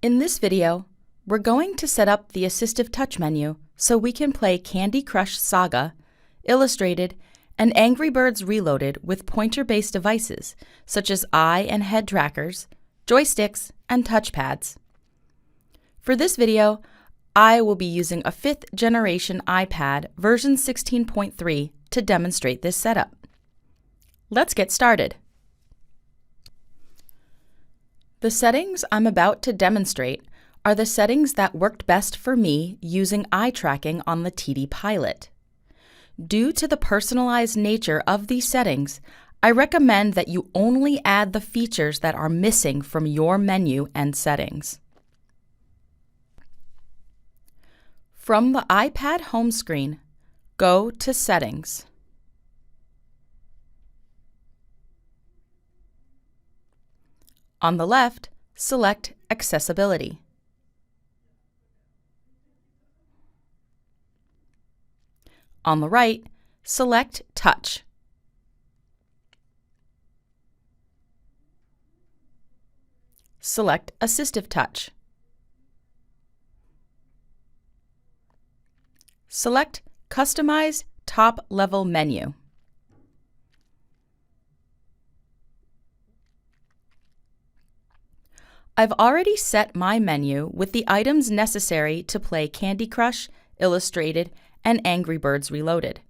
In this video, we're going to set up the Assistive Touch menu so we can play Candy Crush Saga, Illustrated, and Angry Birds Reloaded with pointer-based devices such as eye and head trackers, joysticks, and touchpads. For this video, I will be using a 5th generation iPad version 16.3 to demonstrate this setup. Let's get started. The settings I'm about to demonstrate are the settings that worked best for me using eye tracking on the TD Pilot. Due to the personalized nature of these settings, I recommend that you only add the features that are missing from your menu and settings. From the iPad home screen, go to Settings. On the left, select Accessibility. On the right, select Touch. Select Assistive Touch. Select Customize Top-Level Menu. I've already set my menu with the items necessary to play Candy Crush, Illustrated, and Angry Birds Reloaded.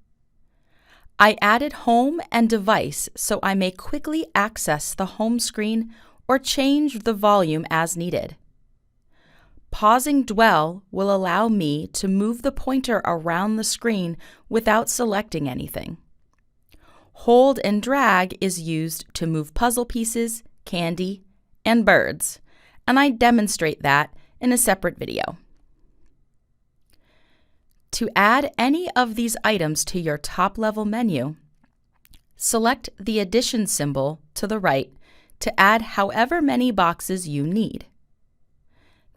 I added Home and Device so I may quickly access the home screen or change the volume as needed. Pausing Dwell will allow me to move the pointer around the screen without selecting anything. Hold and Drag is used to move puzzle pieces, candy, and birds, and I demonstrate that in a separate video. To add any of these items to your top-level menu, select the addition symbol to the right to add however many boxes you need.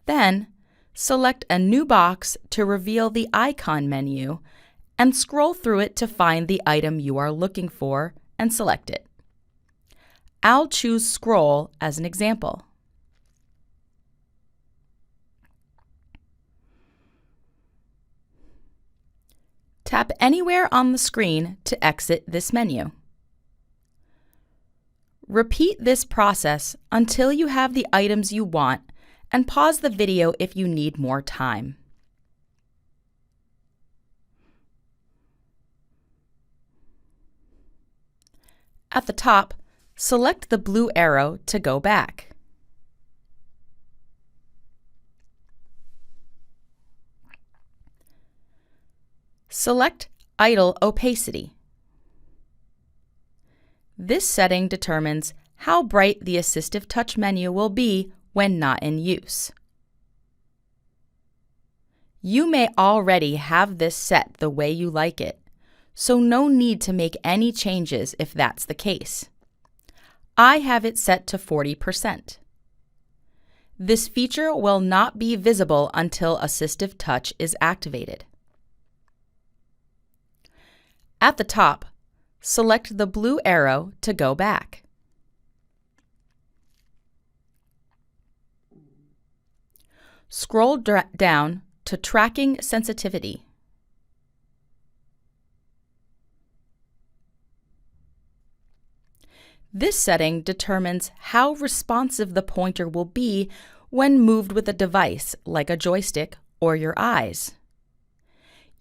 Then, select a new box to reveal the icon menu and scroll through it to find the item you are looking for and select it. I'll choose Scroll as an example. Tap anywhere on the screen to exit this menu. Repeat this process until you have the items you want and pause the video if you need more time. At the top, select the blue arrow to go back. Select Idle Opacity. This setting determines how bright the Assistive Touch menu will be when not in use. You may already have this set the way you like it, so no need to make any changes if that's the case. I have it set to 40%. This feature will not be visible until Assistive Touch is activated. At the top, select the blue arrow to go back. Scroll down to Tracking Sensitivity. This setting determines how responsive the pointer will be when moved with a device like a joystick or your eyes.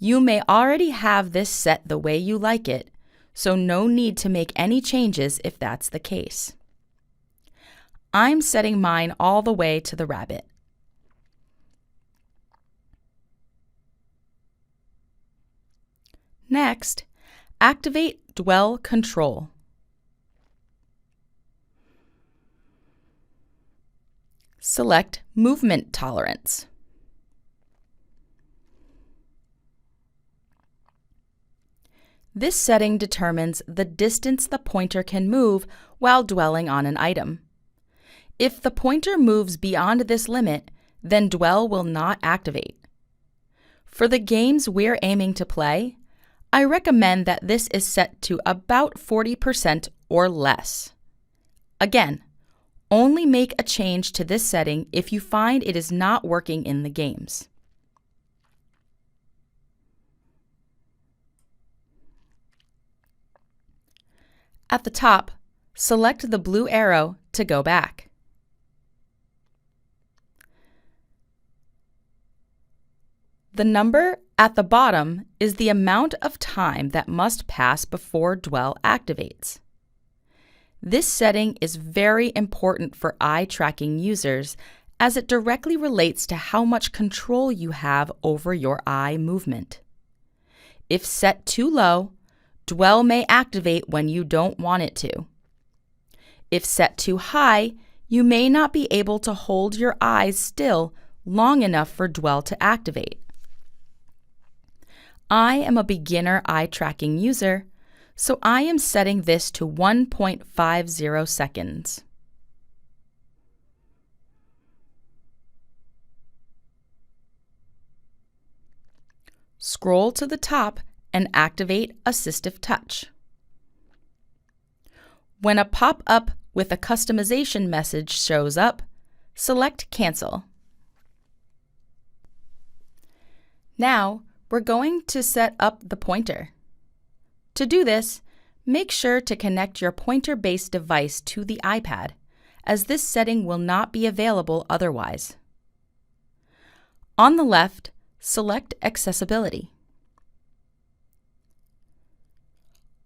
You may already have this set the way you like it, so no need to make any changes if that's the case. I'm setting mine all the way to the rabbit. Next, activate Dwell Control. Select Movement Tolerance. This setting determines the distance the pointer can move while dwelling on an item. If the pointer moves beyond this limit, then Dwell will not activate. For the games we're aiming to play, I recommend that this is set to about 40% or less. Again, Only make a change to this setting if you find it is not working in the games. At the top, select the blue arrow to go back. The number at the bottom is the amount of time that must pass before dwell activates. This setting is very important for eye tracking users as it directly relates to how much control you have over your eye movement. If set too low, dwell may activate when you don't want it to. If set too high, you may not be able to hold your eyes still long enough for dwell to activate. I am a beginner eye tracking user, so I am setting this to 1.50 seconds. Scroll to the top and activate Assistive Touch. When a pop-up with a customization message shows up, select Cancel. Now, we're going to set up the pointer. To do this, make sure to connect your pointer-based device to the iPad, as this setting will not be available otherwise. On the left, select Accessibility.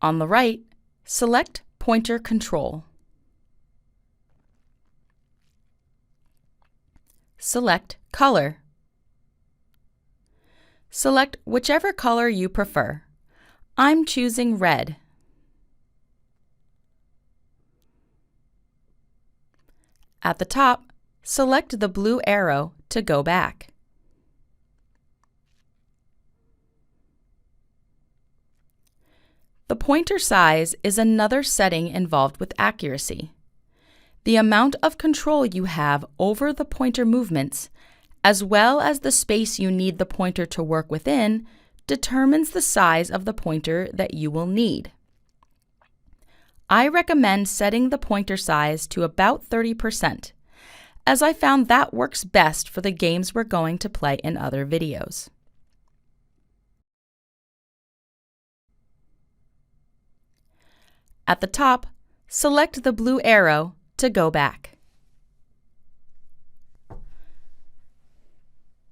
On the right, select Pointer Control. Select Color. Select whichever color you prefer. I'm choosing red. At the top, select the blue arrow to go back. The pointer size is another setting involved with accuracy. The amount of control you have over the pointer movements, as well as the space you need the pointer to work within, determines the size of the pointer that you will need. I recommend setting the pointer size to about 30%, as I found that works best for the games we're going to play in other videos. At the top, select the blue arrow to go back.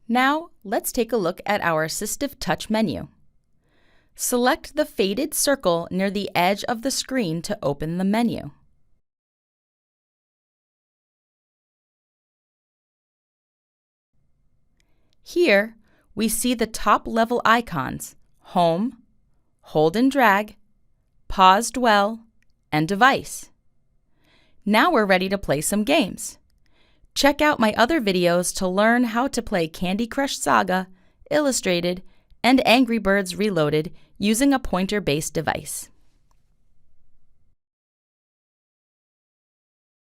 Now, let's take a look at our Assistive Touch menu. Select the faded circle near the edge of the screen to open the menu. Here, we see the top-level icons, Home, Hold and Drag, Pause Dwell, and Device. Now we're ready to play some games. Check out my other videos to learn how to play Candy Crush Saga, Illustrated, and Angry Birds Reloaded using a pointer-based device.